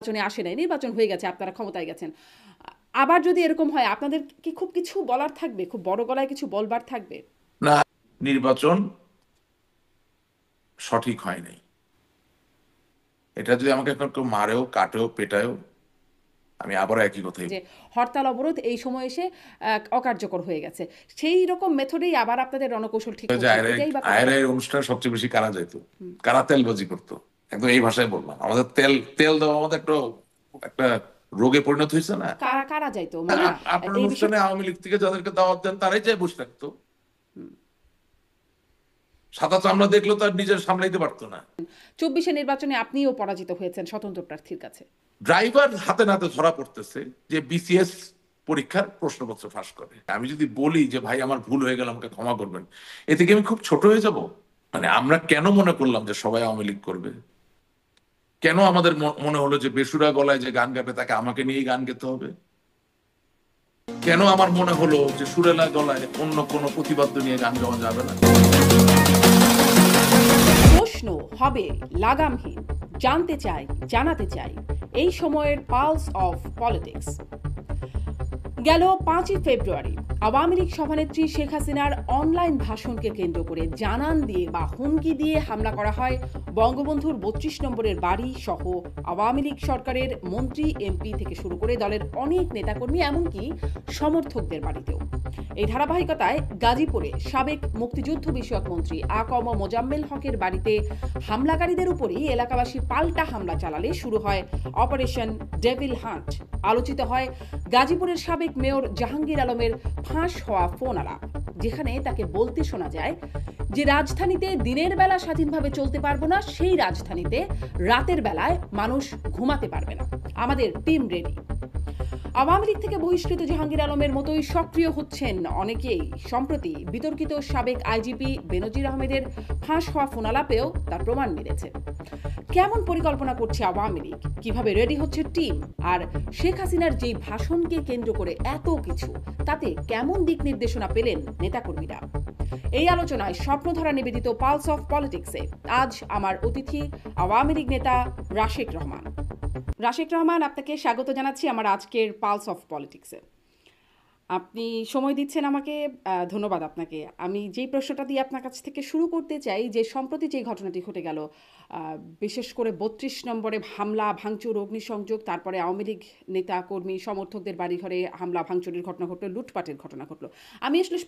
নির্বাচনে আসে নাই, নির্বাচন হয়ে গেছে, আপনারা ক্ষমতায় গেছেন। আবার যদি এরকম হয়, আপনাদের কি খুব কিছু বলার থাকবে, খুব বড় গলায় কিছু বলবার থাকবে? না, নির্বাচন সঠিক হয় নাই। এটা যদি আমাকে এখন কেউ মারেও কাটেও পেটায়ও, আমি আবারও একই কথাই যে বলবো। হরতাল অবরোধ এই সময় এসে অকার্যকর হয়ে গেছে, সেই রকম মেথডেই আবার আপনাদের রণকৌশল ঠিক যে করছেন, এটাই বা কতটা? আয়ের অনুষ্ঠানে সবচেয়ে বেশি কারা যাইতো, কারা তেলবাজি করতো, একদম এই ভাষায় বললাম। আমাদের তেল তেল দেওয়া আমাদের একটা একটা রোগে পরিণত হয়েছে না। কারা কারা যাইতো মানে আপনার এই বিষয়ে? অনুষ্ঠানে আওয়ামী লীগ থেকে যাদেরকে দাওয়াত দেন তারাই যায় বসে থাকতো। সাদা চামড়া দেখলেও তার নিজের সামলাইতে পারতো না। 24-এ নির্বাচনে আপনিও পরাজিত হয়েছেন স্বতন্ত্র প্রার্থীর কাছে। ড্রাইভার হাতে নাতে ধরা পড়তেছে যে বিসিএস পরীক্ষার প্রশ্নপত্র ফাঁস করে। আমি যদি বলি যে ভাই আমার ভুল হয়ে গেল, আমাকে ক্ষমা করবেন, এতে কি আমি খুব ছোট হয়ে যাব? মানে আমরা কেন মনে করলাম যে সবাই আওয়ামী লীগ করবে? কেন আমাদের মনে হলো যে বেসুরা গলায় যে গান গাবে তাকে আমাকে নিয়েই গান গেতে হবে? কেন আমার মনে হলো যে সুরেলা গলায় অন্য কোনো প্রতিবাদ্য নিয়ে গান গাওয়া যাবে না? প্রশ্ন হবে লাগামহীন, জানতে চাই, জানাতে চাই, এই সময়ের পালস অফ পলিটিক্স। গেল 5ই ফেব্রুয়ারি আওয়ামী লীগ সভানেত্রী শেখ হাসিনার অনলাইন ভাষণকে কেন্দ্র করে জানান দিয়ে বা হুমকি দিয়ে হামলা করা হয় বঙ্গবন্ধুর 32 নম্বরের বাড়ি সহ আওয়ামী লীগ সরকারের মন্ত্রী, এমপি থেকে শুরু করে দলের অনেক নেতাকর্মী, এমনকি সমর্থকদের বাড়িতেও। এই ধারাবাহিকতায় গাজীপুরে সাবেক মুক্তিযুদ্ধ বিষয়ক মন্ত্রী আ.ক.ম মোজাম্মেল হকের বাড়িতে হামলাকারীদের উপরই এলাকাবাসী পাল্টা হামলা চালালে শুরু হয় অপারেশন ডেভিল হান্ট। আলোচিত হয় গাজীপুরের সাবেক মেয়র জাহাঙ্গীর আলমের ফাঁস হওয়া ফোন আলাপ, যেখানে তাকে বলতে শোনা যায় যে রাজধানীতে দিনের বেলা স্বাধীনভাবে চলতে পারবো না, সেই রাজধানীতে রাতের বেলায় মানুষ ঘুমাতে পারবে না, আমাদের টিম রেডি। আওয়ামী লীগ থেকে বহিষ্কৃত জাহাঙ্গীর আলমের মতোই সক্রিয় হচ্ছেন অনেকেই। সম্প্রতি বিতর্কিত সাবেক আইজিপি বেনজির আহমেদের ফাঁস হওয়া ফোনালাপেও তার প্রমাণ মিলেছে। কেমন পরিকল্পনা করছে আওয়ামী লীগ, কিভাবে রেডি হচ্ছে টিম, আর শেখ হাসিনার যেই ভাষণকে কেন্দ্র করে এত কিছু, তাতে কেমন দিক নির্দেশনা পেলেন নেতাকর্মীরা? এই আলোচনায় স্বপ্নধারা নিবেদিত পালস অফ পলিটিক্সে আজ আমার অতিথি আওয়ামী লীগ নেতা রাশেক রহমান। রাশেক রহমান, আপনাকে স্বাগত জানাচ্ছি আমার আজকের পালস অফ পলিটিক্সে। আপনি সময় দিচ্ছেন আমাকে, ধন্যবাদ আপনাকে। আমি যেই প্রশ্নটা দিয়ে আপনার কাছ থেকে শুরু করতে চাই, যে সম্প্রতি যে ঘটনাটি ঘটে গেল, বিশেষ করে 32 নম্বরে হামলা, ভাঙচুর, অগ্নিসংযোগ, তারপরে আওয়ামী লীগ নেতা কর্মী সমর্থকদের বাড়িঘরে হামলা ভাঙচুরের ঘটনা ঘটলো, লুটপাটের ঘটনা ঘটলো। আমি আসলে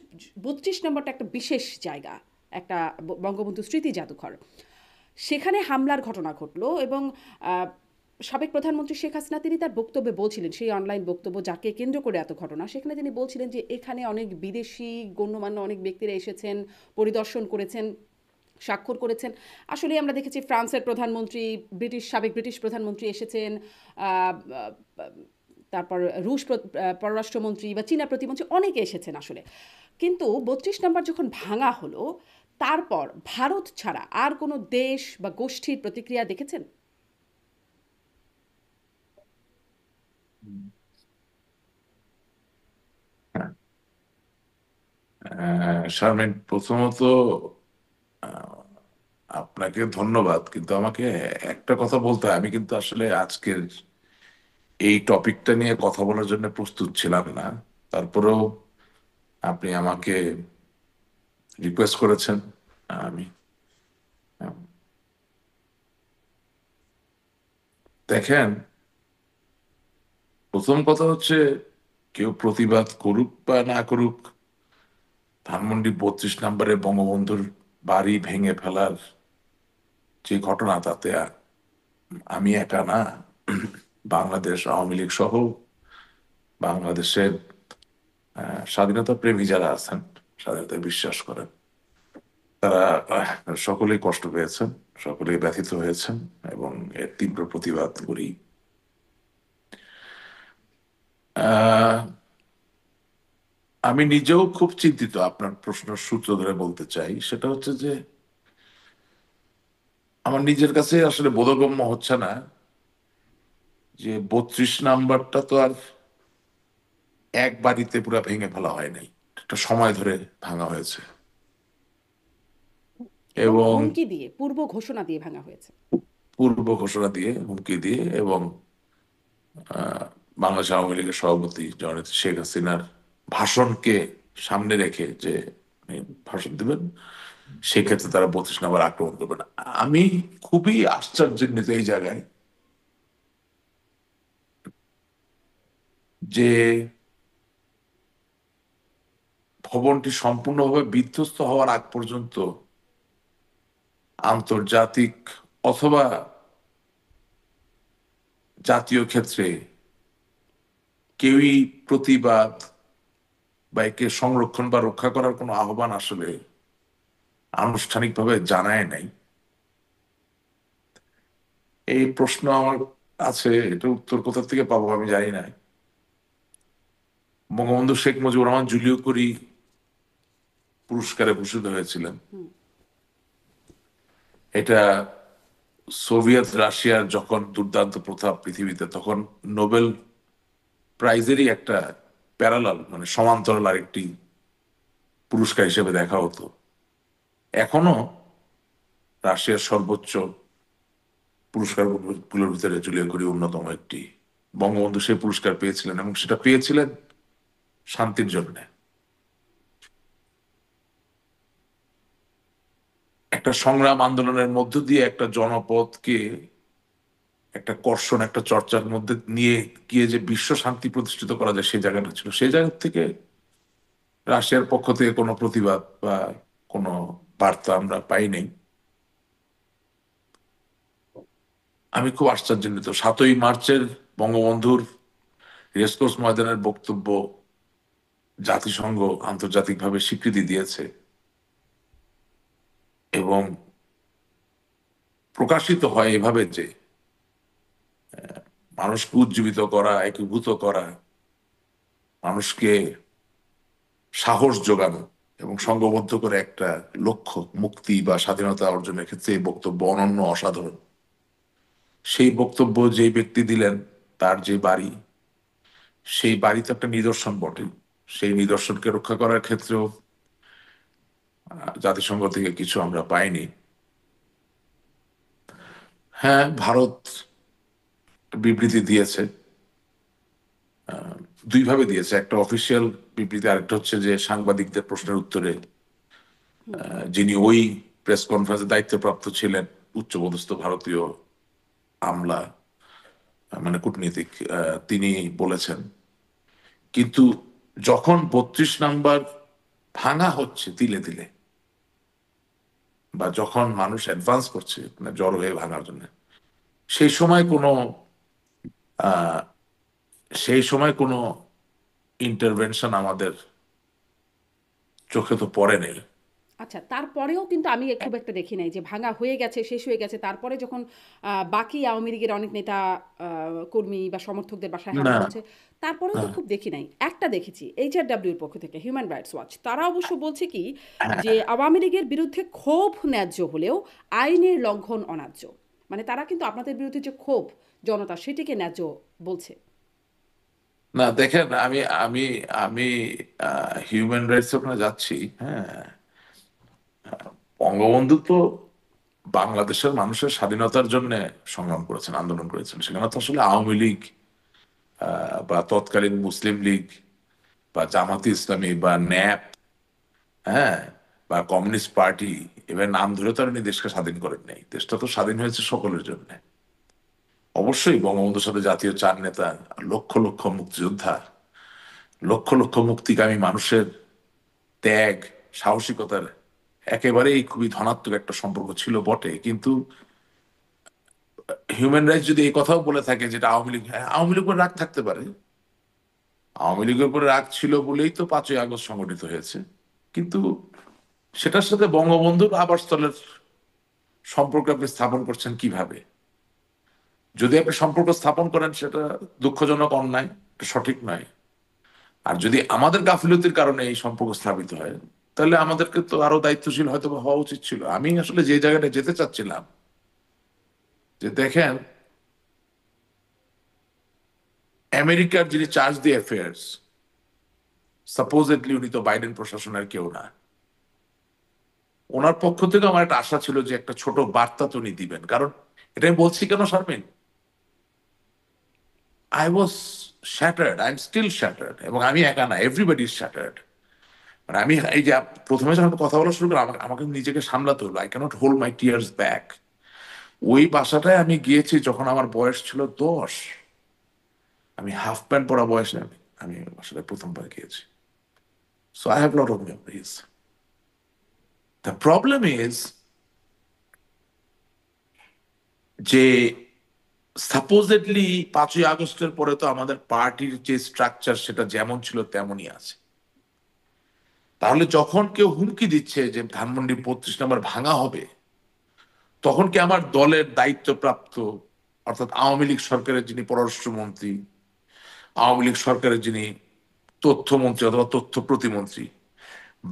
32 নম্বরটা একটা বিশেষ জায়গা, একটা বঙ্গবন্ধু স্মৃতি জাদুঘর, সেখানে হামলার ঘটনা ঘটলো এবং সাবেক প্রধানমন্ত্রী শেখ হাসিনা তিনি তার বক্তব্যে বলছিলেন, সেই অনলাইন বক্তব্য যাকে কেন্দ্র করে এত ঘটনা, সেখানে তিনি বলছিলেন যে এখানে অনেক বিদেশি গণ্যমান্য অনেক ব্যক্তিরা এসেছেন, পরিদর্শন করেছেন, স্বাক্ষর করেছেন। আসলে আমরা দেখেছি ফ্রান্সের প্রধানমন্ত্রী, সাবেক ব্রিটিশ প্রধানমন্ত্রী এসেছেন, তারপর রুশ পররাষ্ট্রমন্ত্রী বা চীনা প্রতিমন্ত্রী অনেকে এসেছেন আসলে। কিন্তু 32 নম্বর যখন ভাঙা হলো, তারপর ভারত ছাড়া আর কোনো দেশ বা গোষ্ঠীর প্রতিক্রিয়া দেখেছেন? শারমিন, প্রথমত আহ, আপনাকে ধন্যবাদ, কিন্তু আমাকে একটা কথা বলতে হয়। আমি কিন্তু আসলে আজকের এই টপিকটা নিয়ে কথা বলার জন্য প্রস্তুত ছিলাম না। তারপরেও আপনি আমাকে রিকোয়েস্ট করেছেন। আমি দেখেন, প্রথম কথা হচ্ছে, কেউ প্রতিবাদ করুক বা না করুক, ধানমন্ডি 32 নম্বরে বঙ্গবন্ধুর বাড়ি ভেঙে ফেলার যে ঘটনা, তাতে আমি একা না, বাংলাদেশ আওয়ামী লীগ সহ বাংলাদেশের স্বাধীনতা প্রেমী যারা আছেন, স্বাধীনতায় বিশ্বাস করেন, তারা সকলেই কষ্ট পেয়েছেন, সকলেই ব্যথিত হয়েছেন, এবং এর তীব্র প্রতিবাদ করি। আহ আমি নিজেও খুব চিন্তিত। আপনার প্রশ্নের সূত্র ধরে বলতে চাই, সেটা হচ্ছে যে আমার নিজের কাছে আসলে বোধগম্য হচ্ছে না যে 32 নাম্বারটা তো আর এক বাড়িতে পুরো ভেঙে ফেলা হয় নাই, একটা সময় ধরে ভাঙা হয়েছে। এবং এবং হুমকি দিয়ে, পূর্ব ঘোষণা দিয়ে ভাঙা হয়েছে। পূর্ব ঘোষণা দিয়ে, হুমকি দিয়ে, এবং বাংলাদেশ আওয়ামী লীগের সভাপতি জননেত্রী শেখ হাসিনার ভাষণকে সামনে রেখে যে উনি ভাষণ দিবেন, সেক্ষেত্রে তারা 32 নম্বর আক্রমণ করবেন। আমি খুবই আশ্চর্যান্বিত এই জায়গায় যে ভবনটি সম্পূর্ণভাবে বিধ্বস্ত হওয়ার আগ পর্যন্ত আন্তর্জাতিক অথবা জাতীয় ক্ষেত্রে কেউই প্রতিবাদ বা একে সংরক্ষণ বা রক্ষা করার কোনো আহ্বান আসলে আনুষ্ঠানিকভাবে জানায় নাই। এই প্রশ্ন আমার আছে, এটা উত্তর কোথা থেকে পাবো আমি জানি না। বঙ্গবন্ধু শেখ মুজিবুর রহমান জুলিও কুরি পুরস্কারে ভূষিত হয়েছিলেন। এটা সোভিয়েত রাশিয়ার যখন দুর্দান্ত প্রথাপ পৃথিবীতে, তখন নোবেল প্রাইজেরই একটা প্যারালাল মানে সমান্তরাল আরেকটি পুরস্কার হিসেবে দেখা হতো। এখনো রাশিয়ার সর্বোচ্চ পুরস্কারগুলোর ভিতরে জুলিও কুরি অন্যতম একটি। বঙ্গবন্ধু সেই পুরস্কার পেয়েছিলেন এবং সেটা পেয়েছিলেন শান্তির জন্য। একটা সংগ্রাম আন্দোলনের মধ্য দিয়ে একটা জনপদকে একটা কর্ষণ, একটা চর্চার মধ্যে নিয়ে গিয়ে যে বিশ্ব শান্তি প্রতিষ্ঠিত করা যায়, সেই জায়গাটা ছিল। সেই জায়গা থেকে রাশিয়ার পক্ষ থেকে কোনো প্রতিবাদ বা কোনো বার্তা আমরা পাইনি। আমি খুব আশ্চর্যান্বিত 7ই মার্চের বঙ্গবন্ধুর রেসকোর্স ময়দানের বক্তব্য জাতিসংঘ আন্তর্জাতিকভাবে স্বীকৃতি দিয়েছে এবং প্রকাশিত হয় এভাবে যে মানুষকে উজ্জীবিত করা, একীভূত করা, মানুষকে সাহস যোগানো এবং সংঘবদ্ধ করে একটা লক্ষ্য মুক্তি বা স্বাধীনতা অর্জনের ক্ষেত্রে এই বক্তব্য অনন্য, অসাধারণ। সেই বক্তব্য যে ব্যক্তি দিলেন, তার যে বাড়ি, সেই বাড়ি তো একটা নিদর্শন বটে। সেই নিদর্শনকে রক্ষা করার ক্ষেত্রেও জাতিসংঘ থেকে কিছু আমরা পাইনি। হ্যাঁ, ভারত বিবৃতি দিয়েছে, দুইভাবে দিয়েছে। একটা অফিসিয়াল বিবৃতি, আরেকটা হচ্ছে যে সাংবাদিকদের প্রশ্নের উত্তরে যিনি ওই প্রেস কনফারেন্সে দায়িত্বপ্রাপ্ত ছিলেন, উচ্চপদস্থ ভারতীয় আমলা মানে কূটনীতিক, তিনি বলেছেন। কিন্তু যখন 32 নাম্বার ভাঙা হচ্ছে তিলে তিলে, বা যখন মানুষ অ্যাডভান্স করছে মানে জড়ো হয়ে ভাঙার জন্য, সেই সময় কোনো আহ সেই সময় কোনো ইন্টারভেনশন আমাদের চোখে তো পড়ে নেই। আচ্ছা, তারপরেও কিন্তু আমি খুব একটা দেখি নাই যে ভাঙা হয়ে গেছে, শেষ হয়ে গেছে, তারপরে যখন বাকি আওয়ামী লীগের অনেক নেতা কর্মী বা সমর্থকদের বাসায় না, হামলা হচ্ছে, তারপরেও তো খুব দেখি নাই। একটা দেখেছি এইচআরডব্লিউর পক্ষ থেকে, হিউম্যান রাইটস ওয়াচ, তারা অবশ্য বলছে কি যে আওয়ামী লীগের বিরুদ্ধে ক্ষোভ ন্যায্য হলেও আইনের লঙ্ঘন অন্যায্য। মানে তারা কিন্তু আপনাদের বিরুদ্ধে যে ক্ষোভ জনতা, সেটিকে ন্যায্য বলছে। না, দেখেন, আমি আমি আমি হিউম্যান রাইটস ওখানে যাচ্ছি। হ্যাঁ, বঙ্গবন্ধু তো বাংলাদেশের মানুষের স্বাধীনতার জন্য সংগ্রাম করেছেন, আন্দোলন করেছেন। সেখানে তো আসলে আওয়ামী লীগ বা তৎকালীন মুসলিম লীগ বা জামাতে ইসলামী বা ন্যাপ, হ্যাঁ, বা কমিউনিস্ট পার্টি, এবার নাম ধরে তো আর উনি দেশকে স্বাধীন করেন নাই। দেশটা তো স্বাধীন হয়েছে সকলের জন্য। অবশ্যই বঙ্গবন্ধুর সাথে জাতীয় চার নেতা, লক্ষ লক্ষ মুক্তিযোদ্ধা, লক্ষ লক্ষ মুক্তিকামী মানুষের ত্যাগ, সাহসিকতার একেবারেই খুবই ধনাত্মক একটা সম্পর্ক ছিল বটে। কিন্তু হিউম্যান রাইটস যদি এই কথাও বলে থাকে যেটা আওয়ামী লীগ, হ্যাঁ, আওয়ামী লীগের উপর রাগ থাকতে পারে। আওয়ামী লীগের উপরে রাগ ছিল বলেই তো 5ই আগস্ট সংগঠিত হয়েছে। কিন্তু সেটার সাথে বঙ্গবন্ধুর আবাসস্থলের সম্পর্ক আপনি স্থাপন করছেন কিভাবে? যদি আপনি সম্পর্ক স্থাপন করেন, সেটা দুঃখজনক, অন্যায়, এটা সঠিক নয়। আর যদি আমাদের গাফিলতির কারণে এই সম্পর্ক স্থাপিত হয়, তাহলে আমাদেরকে তো আরো দায়িত্বশীল হয়তো বা হওয়া উচিত ছিল। আমি আসলে যে জায়গাটা যেতে চাচ্ছিলাম, যে দেখেন, আমেরিকার যিনি চার্জ দি অ্যাফেয়ার্স, সাপোজেডলি উনি তো বাইডেন প্রশাসনের কেউ না। ওনার পক্ষ থেকে আমার একটা আশা ছিল যে একটা ছোট বার্তা তো উনি দিবেন। কারণ এটা আমি বলছি কেন Sharmin, I was shattered, I am still shattered, এবং আমি একা না, এভরিবডি ইজ শ্যাটার্ড। মানে আমি এই যে প্রথমে যখন কথা বলা শুরু করলাম, আমাকে নিজেকে সামলাতে হলো, I can't hold my tears back. ওই বাসাটায় আমি গিয়েছি যখন আমার বয়স ছিল 10। আমি হাফ প্যান্ট পরা বয়সে আমি বাসাটায় প্রথমবার গিয়েছি। So I have lot of memories. The problem is যে সাপোজেডলি 5ই আগস্টের পরে তো আমাদের পার্টির যে স্ট্রাকচার সেটা যেমন ছিল তেমনই আছে। তাহলে যখন কেউ হুমকি দিচ্ছে যে ধানমন্ডি 32 নম্বর ভাঙা হবে, তখন কি আমার দলের দায়িত্বপ্রাপ্ত, অর্থাৎ আওয়ামী লীগ সরকারের যিনি পররাষ্ট্রমন্ত্রী, আওয়ামী লীগ সরকারের যিনি তথ্যমন্ত্রী অথবা তথ্য প্রতিমন্ত্রী,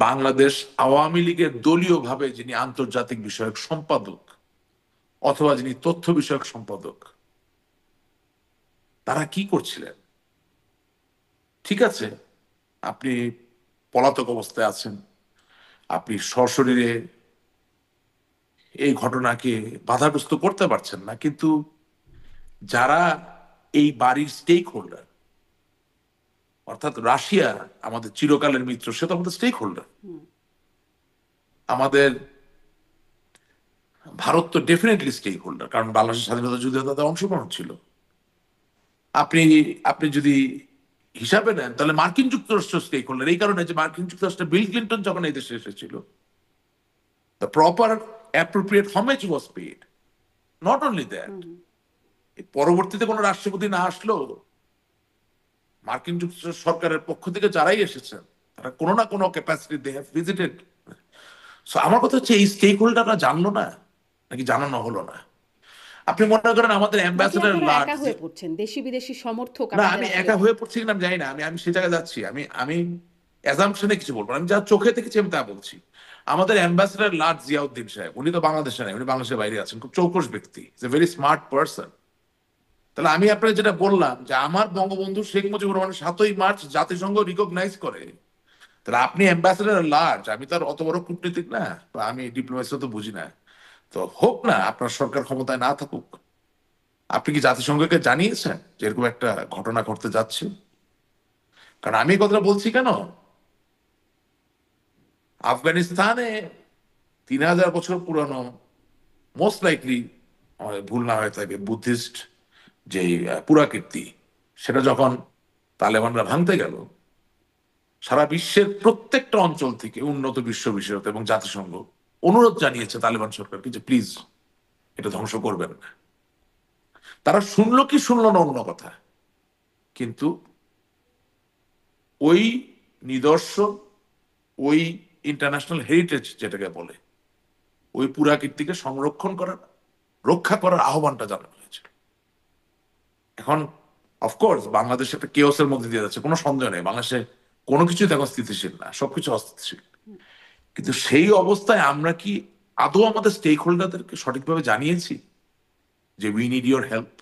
বাংলাদেশ আওয়ামী লীগের দলীয় ভাবে যিনি আন্তর্জাতিক বিষয়ক সম্পাদক অথবা যিনি তথ্য বিষয়ক সম্পাদক, তারা কি করছিলেন? ঠিক আছে, আপনি পলাতক অবস্থায় আছেন, আপনি সশরীরে এই ঘটনাকে বাধাগ্রস্ত করতে পারছেন না, কিন্তু যারা এই বাড়ির স্টেক হোল্ডার, অর্থাৎ রাশিয়া আমাদের চিরকালের মিত্র, সে তো আমাদের স্টেক হোল্ডার। আমাদের ভারত তো ডেফিনেটলি স্টেক হোল্ডার, কারণ বাংলাদেশের স্বাধীনতা যুদ্ধে তাদের অংশগ্রহণ ছিল। আপনি আপনি যদি হিসাবে নেন তাহলে মার্কিন যুক্তরাষ্ট্র স্টেক হোল্ডার, এই কারণে যে মার্কিন যুক্তরাষ্ট্রে বিল ক্লিন্টন যখন এই দেশে এসেছিল, the proper appropriate homage was paid. Not only that, পরবর্তীতে কোনো রাষ্ট্রপতি না আসলেও মার্কিন যুক্তরাষ্ট্র সরকারের পক্ষ থেকে যারাই এসেছেন তারা কোনো না কোনো capacity they have visited. So আমার কথা হচ্ছে, এই স্টেক হোল্ডাররা জানলো না নাকি জানানো হলো না? আপনি মনে করেন আমাদের নাকি অ্যাম্বাসেডার আপনারা লার্জ, একা হয়ে পড়ছেন, দেশি বিদেশি সমর্থক না আপনাদের আমি আসলে একা হয়ে পড়ছি কিনা আমি জানি না, আমি সে জায়গায় যাচ্ছি, আমি অ্যাজাম্পশনে কিছু বলবো না, আমি যা চোখে দেখেছি আমি তা বলছি। আমাদের অ্যাম্বাসেডার লার্জ জিয়াউদ্দিন সাহেব, উনি তো বাংলাদেশে নেই, উনি বাংলাদেশের বাইরে আছেন, খুব চৌকস ব্যক্তি, is a very smart person. তাহলে আমি আপনাকে যেটা বললাম যে আমার বঙ্গবন্ধু শেখ মুজিবুর রহমান 7ই মার্চ জাতিসংঘ রিকগনাইজ করে, তাহলে আপনি অ্যাম্বাসেডার লার্জ, আমি তো আর অত বড় কূটনীতিক না, বা আমি ডিপ্লোমেসি তো বুঝি না, তো হোক না আপনার সরকার ক্ষমতায় না থাকুক, আপনি কি জাতিসংঘকে জানিয়েছেন যে এরকম একটা ঘটনা ঘটতে যাচ্ছে? কারণ আমি এই কথাটা বলছি কেন, আফগানিস্তানে 3000 বছর পুরানো, মোস্ট লাইকলি ভুল না হয়ে থাকে, বুদ্ধিস্ট যে পুরাকীর্তি, সেটা যখন তালেবানরা ভাঙতে গেল, সারা বিশ্বের প্রত্যেকটা অঞ্চল থেকে উন্নত বিশ্ব বিশেষত এবং জাতিসংঘ অনুরোধ জানিয়েছে তালেবান সরকারকে যে প্লিজ এটা ধ্বংস করবেন না। তারা শুনলো কি শুনলো না অন্য কথা, কিন্তু ওই নিদর্শন, ওই ইন্টারন্যাশনাল হেরিটেজ যেটাকে বলে, ওই পুরাকীর্তিকে সংরক্ষণ করার, রক্ষা করার আহ্বানটা জানানো হয়েছে। এখন অফকোর্স বাংলাদেশ একটা কেওসের মধ্যে দিয়ে যাচ্ছে, কোনো সন্দেহ নেই, বাংলাদেশে কোনো কিছুই দেখো স্থিতিশীল না, সবকিছু অস্থিতিশীল। কিন্তু সেই অবস্থায় আমরা কি আদৌ আমাদের স্টেক হোল্ডারদেরকে সঠিকভাবে জানিয়েছি যে উই নিড ইউর হেল্প?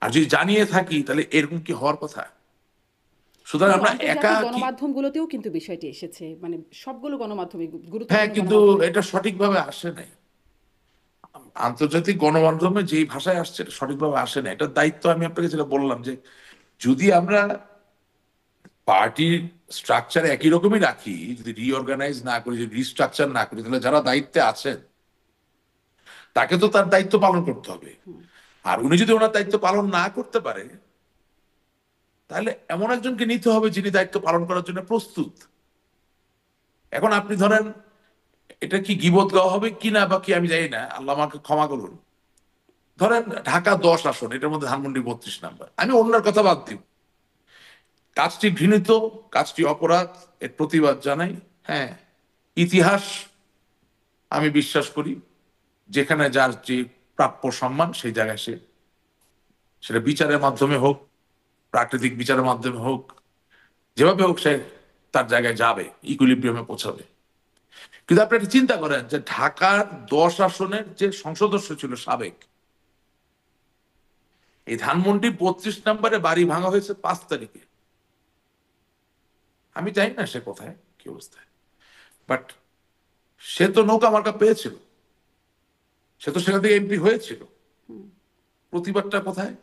আর যদি জানিয়ে থাকি তাহলে এরকম কি হওয়ার কথা? সুতরাং কিন্তু আমরা একা আন্তর্জাতিক কি, গণমাধ্যমগুলোতেও কিন্তু বিষয়টি এসেছে, মানে সবগুলো গণমাধ্যমে, হ্যাঁ, গুরুত্বপূর্ণ কিন্তু গণমাধ্যমে। এটা সঠিকভাবে আসে নাই। আন্তর্জাতিক গণমাধ্যমে যেই ভাষায় আসছে এটা সঠিকভাবে আসে না। এটার দায়িত্ব আমি আপনাকে যেটা বললাম যে যদি আমরা পার্টির স্ট্রাকচার একই রকমই রাখি, যদি রিঅর্গানাইজ না করি, যদি রিস্ট্রাকচার না করি, তাহলে যারা দায়িত্বে আছেন তাকে তো তার দায়িত্ব পালন করতে হবে। আর উনি যদি ওনার দায়িত্ব পালন না করতে পারে, তাহলে এমন একজনকে নিতে হবে যিনি দায়িত্ব পালন করার জন্য প্রস্তুত। এখন আপনি ধরেন, এটা কি গীবত গাওয়া হবে কিনা বা কি আমি জানি না, আল্লাহ আমাকে ক্ষমা করুন, ধরেন ঢাকা 10 আসন, এটার মধ্যে ধানমন্ডি 32 নম্বর, আমি অন্যের কথা বাদ দিব, কাজটি ঘৃণিত, কাজটি অপরাধ, এর প্রতিবাদ জানাই। হ্যাঁ, ইতিহাস আমি বিশ্বাস করি, যেখানে যার যে প্রাপ্য সম্মান সেই জায়গায় সে, সেটা বিচারের মাধ্যমে হোক, প্রাকৃতিক বিচারের মাধ্যমে হোক, যেভাবে হোক সে তার জায়গায় যাবে, ইকুইলিব্রিয়ামে পৌঁছাবে। কিন্তু আপনি একটা চিন্তা করেন যে ঢাকার 10 আসনের যে সংসদ সদস্য ছিল সাবেক, এই ধানমন্ডি 32 নম্বরে বাড়ি ভাঙা হয়েছে 5 তারিখে। আমি জানি না সে কোথায়, কি অবস্থায়, বাট সে তো নৌকা মার্কা পেয়েছিল, সে তো সেখান থেকে এমপি হয়েছিল, প্রতিবাদটা কোথায়?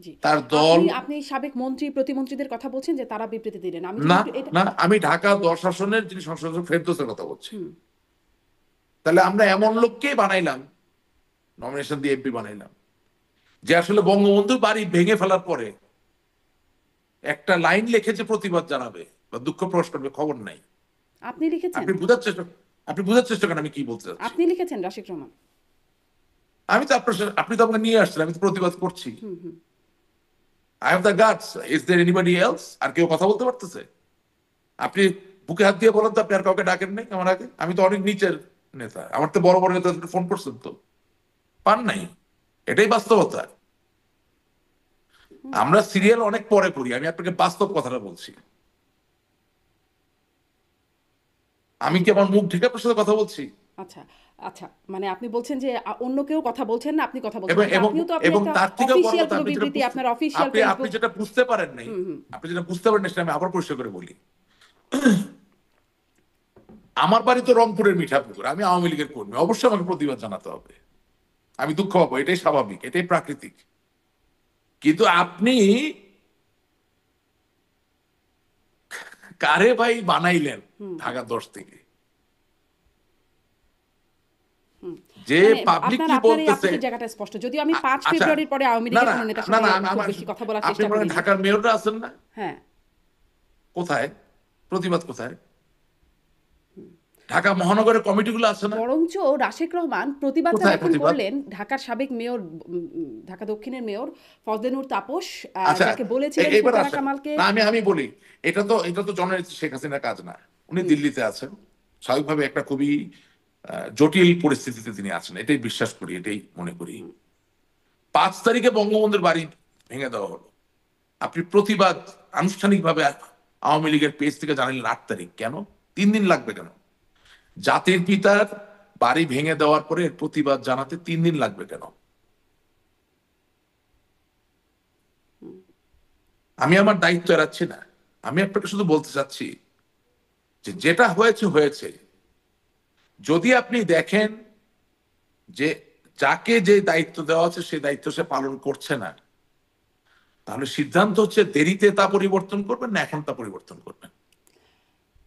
জি। তার দল। আপনি সাবেক মন্ত্রী প্রতিমন্ত্রীদের কথা বলছেন যে তারা বিবৃতি দিলেন, আমি যদি না একটু এটা। না, আমি ঢাকা 10 আসনের যিনি সংসদ সদস্য ফেরদৌসের কথা বলছি। হুম। তাহলে আমরা এমন লোককেই বানাইলাম, নমিনেশন দিয়ে এমপি বানাইলাম, যে আসলে বঙ্গবন্ধুর বাড়ি ভেঙে ফেলার পরে একটা লাইন লিখেছে প্রতিবাদ জানাবে বা দুঃখ প্রকাশ করবে, খবর নাই। আপনি লিখেছেন? আপনি বুঝার চেষ্টা আপনি বুঝার চেষ্টা করেন আমি কি বলতে চাচ্ছি। আপনি লিখেছেন রাশিক রহমান? আমি তো আপনি তো আমাকে নিয়ে আসছেন, আমি তো প্রতিবাদ করছি। হুম হুম। I have the guts. Is there anybody else? আর কেউ কথা বলতে পারতেছে? আপনি বুকে হাত দিয়ে বলেন তো, আপনি আর কাউকে ডাকেন নাই আমার আগে? আমি তো অনেক নিচের নেতা, আমার তো বড় বড় নেতা ফোন করছেন, তো পান নাই। এটাই বাস্তবতা। আমরা সিরিয়াল অনেক পরে করি, আমি আপনাকে বাস্তব কথাটা বলছি। আমি কি আমার মুখ ঢেকে আপনার সাথে কথা বলছি? আচ্ছা আচ্ছা, মানে আপনি বলছেন যে অন্য কেউ কথা বলছেন না, আপনি কথা বলছেন, এবং কিন্তু এবং আপনিও তো আপনি এবং একটা তার থেকে বড় অফিসিয়াল কথা, কোনো বিবৃতি, আপনার অফিসিয়াল আপনি ফেসবুক। যেটা বুঝতে পারেন নাই, হুম হুম। আপনি যেটা বুঝতে পারেন না সেটা আমি আবার পরিষ্কার করে বলি। আমার বাড়ি তো রংপুরের মিঠাপুকুর, আমি আওয়ামী লীগের কর্মী, অবশ্যই আমাকে প্রতিবাদ জানাতে হবে। আমি দুঃখ পাবো, এটাই স্বাভাবিক, এটাই প্রাকৃতিক। কিন্তু আপনি কারে ভাই বানাইলেন ঢাকা 10 থেকে, যে মানে পাবলিকলি আপনার এই বলতেছে। আপত্তির জায়গাটা স্পষ্ট, যদিও আমি 5 আচ্ছা, ফেব্রুয়ারির পরে আওয়ামী না লীগের না কোনো নেতার না সাথে না, খুব আমার বেশি কথা বলার আপনি চেষ্টা বলেন করিনি। ঢাকার মেয়ররা আছেন না? হ্যাঁ। কোথায় প্রতিবাদ, কোথায় ঢাকা মহানগরের কমিটিগুলো আছে না? বরঞ্চ রাশেক রহমান প্রতিবাদটা কোথায় যখন প্রতিবাদ? করলেন, ঢাকার সাবেক মেয়র, ঢাকা দক্ষিণের মেয়র ফজলেনুর তাপস, আচ্ছা, যাকে বলেছিলেন এইবার ফুরকানা আসেন। কামালকে। না, আমি বলি, এটা তো জননেত্রী শেখ হাসিনার কাজ না। উনি দিল্লিতে আছেন, স্বাভাবিকভাবে একটা খুবই জটিল পরিস্থিতিতে তিনি আছেন, এটাই বিশ্বাস করি, এটাই মনে করি। 5 তারিখে বঙ্গবন্ধুর বাড়ি ভেঙে দেওয়া হলো, আপনি প্রতিবাদ আনুষ্ঠানিকভাবে আওয়ামী লীগের পেজ থেকে জানালেন 8 তারিখ। কেন 3 দিন লাগবে কেন? জাতির পিতার বাড়ি ভেঙে দেওয়ার পরে এর প্রতিবাদ জানাতে 3 দিন লাগবে কেন? আমি আমার দায়িত্ব এড়াচ্ছি না, আমি আপনাকে শুধু বলতে চাচ্ছি যে যেটা হয়েছে হয়েছে। যদি আপনি দেখেন যে যাকে যে দায়িত্ব দেওয়া আছে সেই দায়িত্ব সে পালন করছে না, তাহলে সিদ্ধান্ত হচ্ছে দেরিতে তা পরিবর্তন করবেন না এখন তা পরিবর্তন করবেন।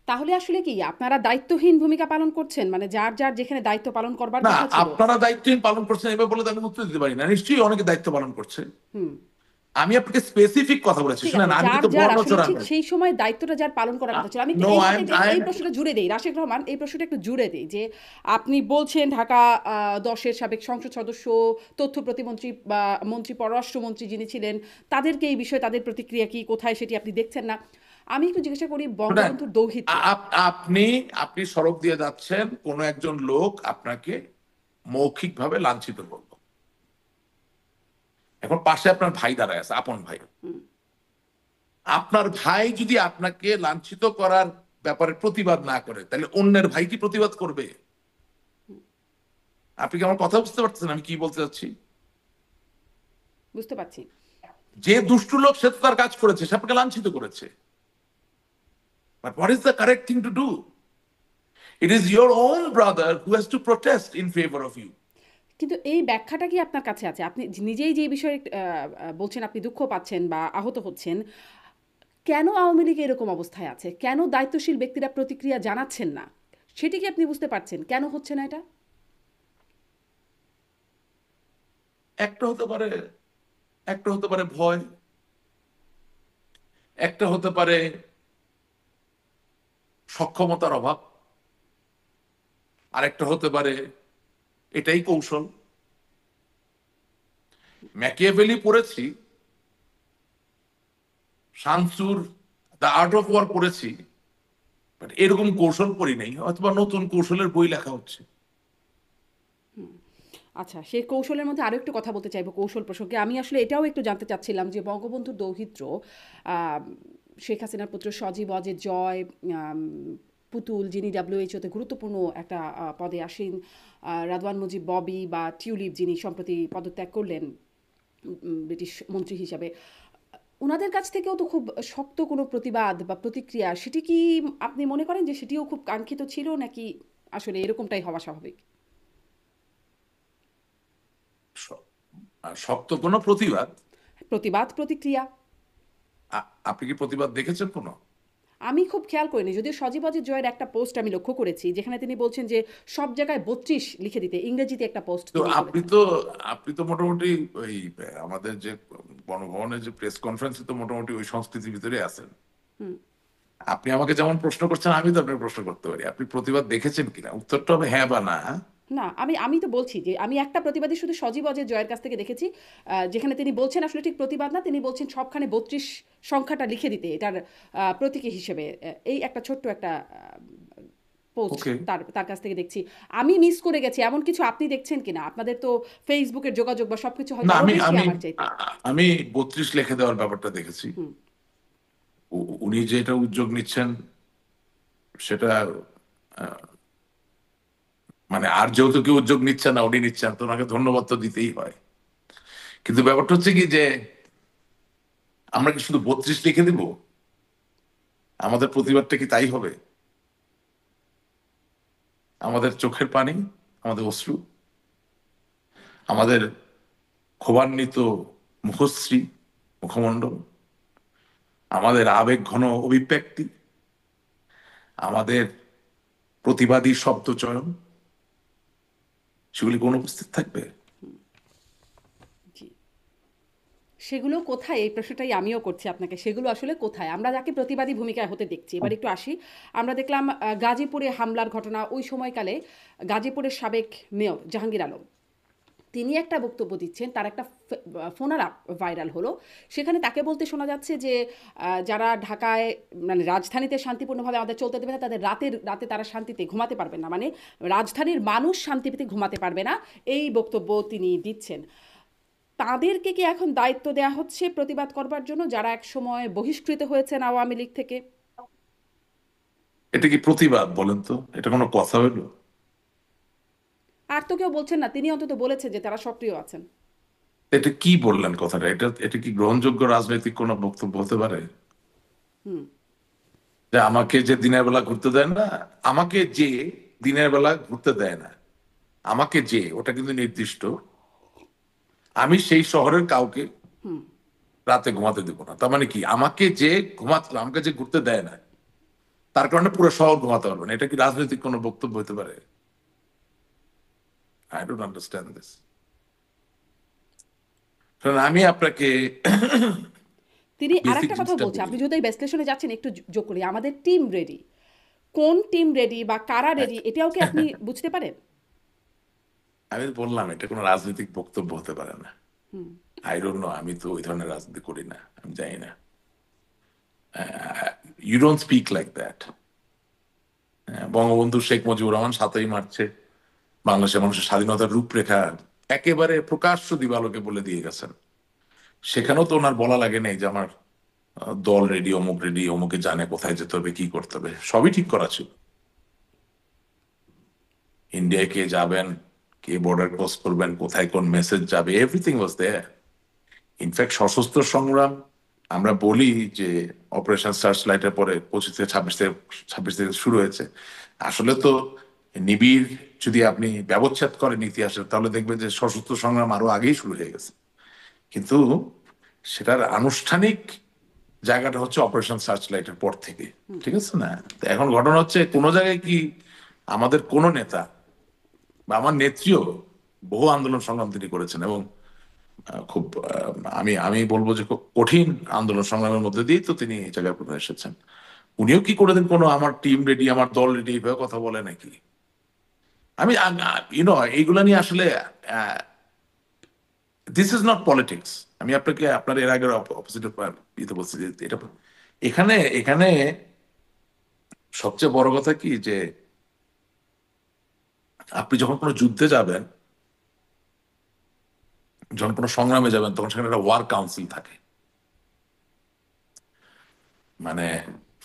তাহলে আসলে কি আপনারা দায়িত্বহীন ভূমিকা পালন করছেন? মানে যার যার যেখানে দায়িত্ব পালন করবার না, কথা ছিল। আপনারা দায়িত্বহীন পালন করছেন এভাবে বলে তো আমি উত্তর দিতে পারি না। নিশ্চয়ই অনেকে দায়িত্ব পালন করছে। হুম। আমি আপনাকে স্পেসিফিক কথা বলেছি, ঠিক আছে, শুনেন, আমি যার কিন্তু যার বড় আসলে চড়া ঠিক নই। সেই সময় দায়িত্বটা যার পালন করার কথা ছিল। আমি একটু নো, এই আই সাথে এম এই প্রশ্নটা জুড়ে দেই রাশেক রহমান, এই প্রশ্নটা একটু জুড়ে দেই যে আপনি বলছেন ঢাকা 10-এর সাবেক সংসদ সদস্য, তথ্য প্রতিমন্ত্রী বা মন্ত্রী, পররাষ্ট্রমন্ত্রী যিনি ছিলেন, তাদেরকে এই বিষয়ে তাদের প্রতিক্রিয়া কি, কোথায় সেটি আপনি দেখছেন না। আমি একটু জিজ্ঞাসা করি শুনেন, বঙ্গবন্ধুর দৌহিত্র। আপনি আপনি সড়ক দিয়ে যাচ্ছেন, কোন একজন লোক আপনাকে মৌখিকভাবে লাঞ্ছিত করলো। এখন পাশে আপনার ভাই দাঁড়ায় আছে, আপন ভাই। আপনার ভাই যদি আপনাকে লাঞ্ছিত করার ব্যাপারে প্রতিবাদ না করে, তাহলে অন্যের ভাই কি প্রতিবাদ করবে? আপনি কি আমার কথা বুঝতে পারছেন আমি কি বলতে চাচ্ছি? বুঝতে পারছি। যে দুষ্টু লোক সে তো তার কাজ করেছে, সে আপনাকে লাঞ্ছিত করেছে। But what is the correct thing to do? It is your own brother who has to protest in favor of you. কিন্তু এই ব্যাখ্যাটা কি আপনার কাছে আছে? আপনি নিজেই যে বিষয়ে বলছেন আপনি দুঃখ পাচ্ছেন বা আহত হচ্ছেন, কেন আওয়ামী লীগ এরকম অবস্থায় আছে? কেন দায়িত্বশীল ব্যক্তিরা প্রতিক্রিয়া জানাচ্ছেন না? সেটি কি আপনি বুঝতে পারছেন? কেন হচ্ছে না এটা? একটা হতে পারে একটা হতে পারে ভয়, একটা হতে পারে সক্ষমতার অভাব, আর একটা হতে পারে এটাই কৌশল। ম্যাকিয়াভেলি পড়েছি, Shamsur the art of war পড়েছি, বাট এরকম কৌশল পড়ি নাই। অথবা নতুন কৌশলের বই লেখা হচ্ছে। আচ্ছা, সেই কৌশলের মধ্যে আরো একটু কথা বলতে চাইবো কৌশল প্রসঙ্গে। আমি আসলে এটাও একটু জানতে চাচ্ছিলাম যে বঙ্গবন্ধুর দৌহিত্র, আহ, শেখ হাসিনার পুত্র সজীব অজের জয়, পুতুল যিনি ডাব্লিউএইচওতে গুরুত্বপূর্ণ একটা পদে আসীন, রাদওয়ান মুজিব ববি বা টিউলিপ যিনি সম্প্রতি পদত্যাগ করলেন ব্রিটিশ মন্ত্রী হিসাবে, ওনাদের কাছ থেকেও তো খুব শক্ত কোনো প্রতিবাদ বা প্রতিক্রিয়া, সেটি কি আপনি মনে করেন যে সেটিও খুব কাঙ্ক্ষিত ছিল, নাকি আসলে এরকমটাই হওয়া স্বাভাবিক? শক্ত কোনো প্রতিবাদ প্রতিবাদ প্রতিক্রিয়া। আপনি কি প্রতিবাদ দেখেছেন কোনো? আমি খুব খেয়াল করিনি, যদিও সজীব অজিত জয়ের একটা পোস্ট আমি লক্ষ্য করেছি যেখানে তিনি বলছেন যে সব জায়গায় 32 লিখে দিতে, ইংরেজিতে একটা পোস্ট তো তিনি আপনি করেছেন। তো আপনি তো মোটামুটি ওই আমাদের যে গণভবনের যে প্রেস কনফারেন্সে তো মোটামুটি ওই সংস্কৃতির ভিতরে আছেন। আপনি আমাকে যেমন প্রশ্ন করছেন আমি তো আপনাকে প্রশ্ন করতে পারি, আপনি প্রতিবাদ দেখেছেন কিনা, উত্তরটা হবে হ্যাঁ বা না। না, আমি তো বলছি যে আমি একটা প্রতিবাদী শুধু সজীব অজয় জয়ের কাছ থেকে দেখেছি, যেখানে তিনি বলছেন আসলে ঠিক প্রতিবাদ না, তিনি বলছেন সবখানে 32 সংখ্যাটা লিখে দিতে, এটার প্রতীকী হিসেবে। এই একটা ছোট্ট একটা পোস্ট ওকে। তার তার কাছ থেকে দেখছি। আমি মিস করে গেছি এমন কিছু আপনি দেখছেন কিনা? আপনাদের তো ফেসবুকের যোগাযোগ বা সবকিছু হয়তো না, আরো আমি বেশি আমি আমার চাইতে। আমি 32 লিখে দেওয়ার ব্যাপারটা দেখেছি। উনি যেটা উদ্যোগ নিচ্ছেন সেটা মানে আর যেহেতু কেউ উদ্যোগ নিচ্ছে না, উনি নিচ্ছেন, তো ওনাকে ধন্যবাদ তো দিতেই হয়। কিন্তু ব্যাপারটা হচ্ছে কি যে আমরা কি শুধু 32 লিখে দিব? আমাদের প্রতিবাদটা কি তাই হবে? আমাদের চোখের পানি, আমাদের অশ্রু, আমাদের ক্ষোভান্বিত মুখশ্রী, মুখমণ্ডল, আমাদের আবেগ ঘন অভিব্যক্তি, আমাদের প্রতিবাদী শব্দ চয়ন, সেগুলি কোন উপস্থিত থাকবে? জি। সেগুলো কোথায়, এই প্রশ্নটাই আমিও করছি আপনাকে, সেগুলো আসলে কোথায়? আমরা যাকে প্রতিবাদী ভূমিকায় হতে দেখছি, এবার একটু আসি। আমরা দেখলাম গাজীপুরে হামলার ঘটনা, ওই সময়কালে গাজীপুরের সাবেক মেয়র জাহাঙ্গীর আলম তিনি একটা বক্তব্য দিচ্ছেন, তার একটা ফোনার ভাইরাল হলো। সেখানে তাকে বলতে শোনা যাচ্ছে যে যারা ঢাকায়, মানে রাজধানীতে শান্তিপূর্ণভাবে আমাদের চলতে দেবে না, তাদের রাতে তারা শান্তিতে ঘুমাতে পারবে না, মানে রাজধানীর মানুষ শান্তিতে ঘুমাতে পারবে না, এই বক্তব্য তিনি দিচ্ছেন। তাদেরকে কি এখন দায়িত্ব দেওয়া হচ্ছে প্রতিবাদ করবার জন্য, যারা এক সময় বহিষ্কৃত হয়েছেন আওয়ামী লীগ থেকে? এটা কি প্রতিবাদ বলেন তো? এটা কোনো কথা হলো? আর তো কেউ বলছেন না, তিনি অন্তত বলেছেন যে তারা সক্রিয় আছেন। এটা কি বললেন কথাটা? এটা এটা কি গ্রহণযোগ্য রাজনৈতিক কোনো বক্তব্য হতে পারে? যে আমাকে যে দিনের বেলা ঘুরতে দেয় না, আমাকে যে দিনের বেলা ঘুরতে দেয় না, আমাকে যে, ওটা কিন্তু নির্দিষ্ট, আমি সেই শহরের কাউকে রাতে ঘুমাতে দেবো না। তার মানে কি আমাকে যে ঘুমাতে, আমাকে যে ঘুরতে দেয় না তার কারণে পুরো শহর ঘুমাতে পারবে না? এটা কি রাজনৈতিক কোনো বক্তব্য হতে পারে? I don't understand this. আমি আপনাকে তিনি বেসিক আরেকটা কথা জিনিসটা বলছে, বলি। আপনি যদি বিশ্লেষণে যাচ্ছেন একটু যোগ করি, আমাদের টিম রেডি। কোন টিম রেডি বা কারা রেডি, এটাও কি আপনি বুঝতে পারেন? আমি বললাম এটা কোনো রাজনৈতিক বক্তব্য হতে পারে না। আই ডোন্ট নো, আমি তো ওই ধরনের রাজনীতি করি না, আমি জানি না। You don't speak like that. Bangabandhu Sheikh Mujibur Rahman 7ই মার্চে বাংলাদেশের মানুষের স্বাধীনতার রূপরেখা একেবারে প্রকাশ্য দিবালোকে বলে দিয়ে গেছেন। সেখানেও তো ওনার বলা লাগে নাই যে আমার দল রেডি, অমুক রেডি, অমুকে জানে কোথায় যেতে হবে, কি করতে হবে, সবই ঠিক করা ছিল। ইন্ডিয়ায় কে যাবেন, কে বর্ডার ক্রস করবেন, কোথায় কোন মেসেজ যাবে, এভরিথিং ওয়াজ দেয়ার। ইনফ্যাক্ট সশস্ত্র সংগ্রাম আমরা বলি যে অপারেশন সার্চ লাইটের পরে 25 থেকে 26 থেকে শুরু হয়েছে। আসলে তো নিবিড় যদি আপনি ব্যবচ্ছেদ করেন ইতিহাসে তাহলে দেখবেন যে সশস্ত্র সংগ্রাম আরো আগেই শুরু হয়ে গেছে। কিন্তু সেটার আনুষ্ঠানিক জায়গাটা হচ্ছে অপারেশন সার্চ লাইটের পর থেকে, ঠিক আছে না? তো এখন ঘটনা হচ্ছে কোনো জায়গায় কি আমাদের কোন নেতা বা আমার নেত্রীও বহু আন্দোলন সংগ্রাম তিনি করেছেন, এবং খুব আমি আমি বলবো যে খুব কঠিন আন্দোলন সংগ্রামের মধ্যে দিয়ে তো তিনি এই জায়গায় প্রথমে এসেছেন। উনিও কি করে দেন কোনো আমার টিম রেডি, আমার দল রেডি এইভাবে কথা বলে নাকি? আমি এইগুলা নিয়ে আসলে দিস ইজ নট পলিটিক্স। আমি আপনাকে আপনার এর আগের অপোজিট ইতে বলছি যে এটা এখানে এখানে সবচেয়ে বড় কথা কি যে আপনি যখন কোনো যুদ্ধে যাবেন, যখন কোনো সংগ্রামে যাবেন, তখন সেখানে একটা ওয়ার কাউন্সিল থাকে। মানে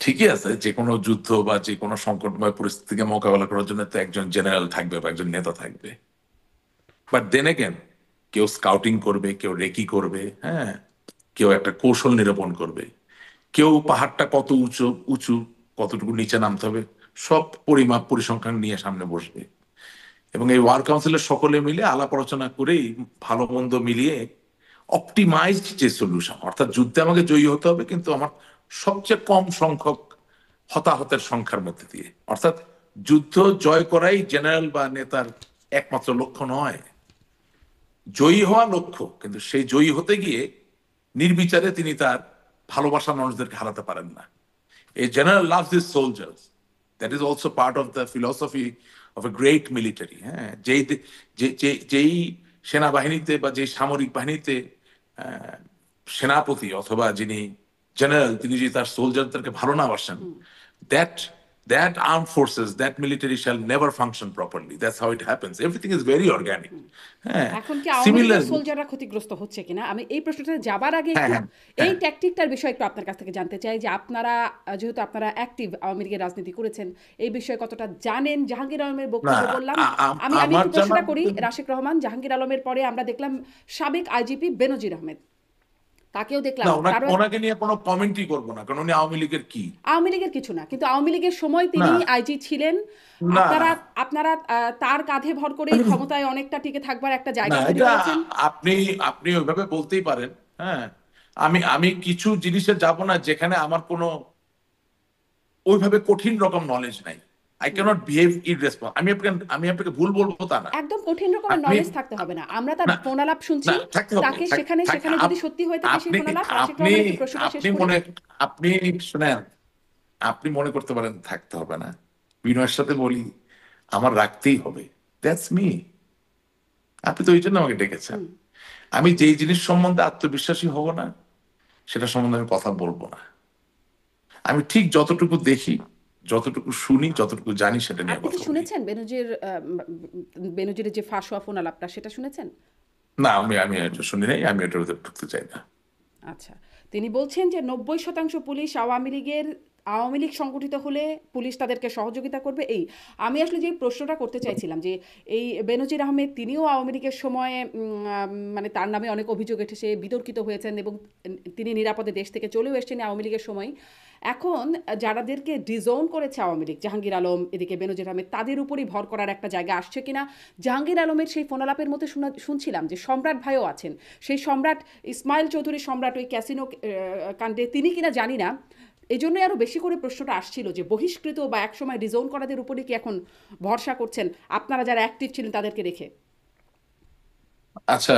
ঠিকই আছে, যে কোনো যুদ্ধ বা যে কোনো সংকটময় পরিস্থিতিকে মোকাবেলা করার জন্য তো একজন জেনারেল থাকবে বা একজন নেতা থাকবে। বাট দেন এগেন, কেউ স্কাউটিং করবে, কেউ রেকি করবে, হ্যাঁ, কেউ একটা কৌশল নিরূপণ করবে, কেউ পাহাড়টা কত উঁচু উঁচু, কতটুকু নিচে নামতে হবে, সব পরিমাপ পরিসংখ্যান নিয়ে সামনে বসবে। এবং এই ওয়ার কাউন্সিলের সকলে মিলে আলাপ আলোচনা করেই ভালো মন্দ মিলিয়ে অপটিমাইজড যে সলিউশন, অর্থাৎ যুদ্ধে আমাকে জয়ী হতে হবে কিন্তু আমার সবচেয়ে কম সংখ্যক হতাহতের সংখ্যার মধ্যে দিয়ে। অর্থাৎ যুদ্ধ জয় করাই জেনারেল বা নেতার একমাত্র লক্ষ্য নয়, জয়ী হওয়া লক্ষ্য, কিন্তু সেই জয়ী হতে গিয়ে নির্বিচারে তিনি তার ভালোবাসার মানুষদেরকে হারাতে পারেন না। A general loves his soldiers. That is also part of the philosophy of a great military. হ্যাঁ, যেই সেনাবাহিনীতে বা যেই সামরিক বাহিনীতে সেনাপতি অথবা যিনি জেনারেল, তিনি যদি তার সোলজারদেরকে ভালো না বাসেন, that that armed forces, that military shall never function properly. That's how it happens. Everything is very organic. হ্যাঁ, এখন কি আওয়ামী লীগের সিমিলারলি সোলজাররা ক্ষতিগ্রস্ত হচ্ছে কিনা, আমি এই প্রশ্নটা যাবার আগে হ্যাঁ একটু হ্যাঁ এই হ্যাঁ ট্যাকটিকটার বিষয়ে একটু আপনার কাছ থেকে জানতে চাই যে আপনারা যেহেতু আপনারা অ্যাক্টিভ আওয়ামী লীগের রাজনীতি করেছেন, এই বিষয়ে কতটা জানেন। জাহাঙ্গীর আলমের না, বক্তব্য বললাম, আমি আমার একটু জানা প্রশ্নটা করি। রাশেক রহমান, জাহাঙ্গীর আলমের পরে আমরা দেখলাম সাবেক আইজিপি বেনজির আহমেদ, তাকেও দেখলাম। না, তারও ওনাকে নিয়ে কোনো কমেন্টই করবো না, কারণ উনি আওয়ামী লীগের কি। আওয়ামী লীগের কিছু না, কিন্তু আওয়ামী লীগের সময় না তিনি আইজি ছিলেন। না আপনারা আপনারা তার কাঁধে ভর করে ক্ষমতায় অনেকটা টিকে থাকবার একটা না, জায়গা তৈরি এটা করেছেন। আপনি আপনি ওইভাবে বলতেই পারেন। হ্যাঁ, আমি আমি কিছু জিনিসে যাব না যেখানে আমার কোনো ওইভাবে কঠিন রকম নলেজ নাই। I can't behave irresponse. আমি আপনাকে ভুল বলবো তা না। একদম কঠিন রকমের আপনি নলেজ থাকতে হবে না, আমরা তার না ফোনালাপ শুনছি, না থাকতে হবে, তাকে সেখানে সেখানে যদি সত্যি হয়ে থাকে সেই আপনি ফোনালাপ। রাশেক আপনি রহমানের একটু প্রশ্নটা শেষ আপনি করি। মনে আপনি শুনেন, আপনি মনে করতে পারেন থাকতে হবে না। বিনয়ের সাথে বলি আমার রাখতেই হবে, দ্যাটস মি। আপনি তো ওই জন্য আমাকে ডেকেছেন। আমি যেই জিনিস সম্বন্ধে আত্মবিশ্বাসী হব না সেটা সম্বন্ধে আমি কথা বলবো না। আমি ঠিক যতটুকু দেখি, যতটুকু শুনি, যতটুকু জানি সেটা নিয়ে আপনি কি কথা বলি। শুনেছেন বেনজিরের যে ফাঁস হওয়া ফোনালাপটা, সেটা শুনেছেন? না, আমি এটা শুনি নাই, আমি এটার ভিতরে ঢুকতে চাই না। আচ্ছা, তিনি বলছেন যে 90% পুলিশ আওয়ামী লীগ সংগঠিত হলে পুলিশ তাদেরকে সহযোগিতা করবে। এই আমি আসলে যে প্রশ্নটা করতে চাইছিলাম যে এই বেনজির আহমেদ তিনিও আওয়ামী লীগের সময়ে মানে তার নামে অনেক অভিযোগ এসেছে, বিতর্কিত হয়েছেন এবং তিনি নিরাপদে দেশ থেকে চলেও এসেছেন আওয়ামী লীগের সময়। এখন যাদেরকে ডিজোন করেছে আওয়ামী লীগ, জাহাঙ্গীর আলম, এদিকে বেনজির আহমেদ, তাদের উপরই ভর করার একটা জায়গা আসছে কিনা। জাহাঙ্গীর আলমের সেই ফোনালাপের মধ্যে শুনছিলাম যে সম্রাট ভাইও আছেন, সেই সম্রাট ইসমাইল চৌধুরী সম্রাট ওই ক্যাসিনো কাণ্ডে তিনি কিনা জানি না। এই জন্যই আরও বেশি করে প্রশ্নটা আসছিল যে বহিষ্কৃত বা একসময় ডিজোন করাদের উপরে কি এখন ভরসা করছেন আপনারা যারা অ্যাক্টিভ ছিলেন তাদেরকে রেখে? আচ্ছা,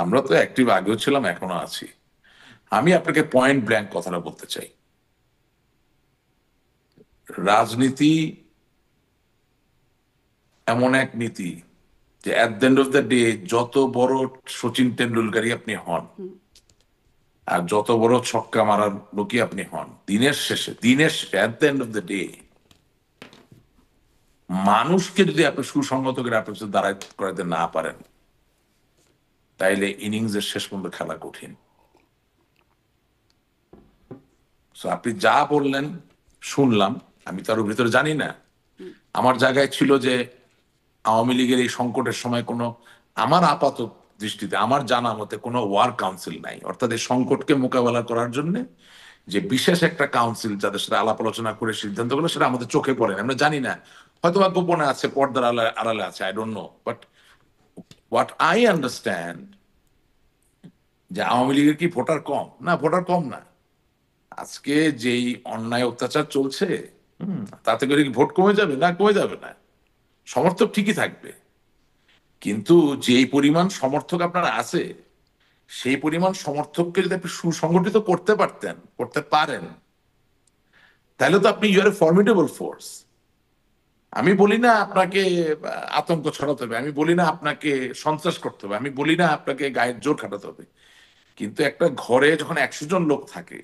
আমরা তো অ্যাক্টিভ আগেও ছিলাম, এখনো আছি। আমি আপনাকে পয়েন্ট ব্ল্যাঙ্ক কথাটা বলতে চাই। রাজনীতি এমন এক নীতি যে at the end of the day যত বড় সচিন টেন্ডুলকারই আপনি হন আর যত বড় ছক্কা মারার লোকই আপনি হন, দিনের শেষে at the end of the day মানুষকে যদি আপনি সুসংগত করে আপনার সাথে দাঁড়ায় করাতে না পারেন, তাইলে ইনিংসের শেষ পর্যন্ত খেলা কঠিন। So, আপনি যা বললেন শুনলাম, আমি তার ভিতরে জানি না। আমার জায়গায় ছিল যে আওয়ামী লীগের এই সংকটের সময় কোনো, আমার আপাত দৃষ্টিতে আমার জানা মতে কোনো ওয়ার কাউন্সিল নাই। অর্থাৎ এই সংকটকে মোকাবেলা করার জন্য যে বিশেষ একটা কাউন্সিল যাদের সাথে আলাপ আলোচনা করে সিদ্ধান্ত গুলো, সেটা আমাদের চোখে পড়ে না, আমরা জানি না। হয়তো বা গোপনে আছে, পর্দার আড়ালে আছে, I don't know. But what I understand যে আওয়ামী লীগের কি ভোটার কম? না, ভোটার কম না। আজকে যেই অন্যায় অত্যাচার চলছে, তাতে করে কি ভোট কমে যাবে? না, কমে যাবে না, সমর্থক ঠিকই থাকবে। কিন্তু যেই পরিমাণ সমর্থক আপনার আছে, সেই পরিমাণ সমর্থককে যদি আপনি সুসংগঠিত করতে পারেন, তাহলে তো আপনি ইউর এ ফর্মিডেবল ফোর্স। আমি বলি না আপনাকে আতঙ্ক ছড়াতে হবে, আমি বলি না আপনাকে সন্ত্রাস করতে হবে, আমি বলি না আপনাকে গায়ের জোর খাটাতে হবে। কিন্তু একটা ঘরে যখন 100 জন লোক থাকে,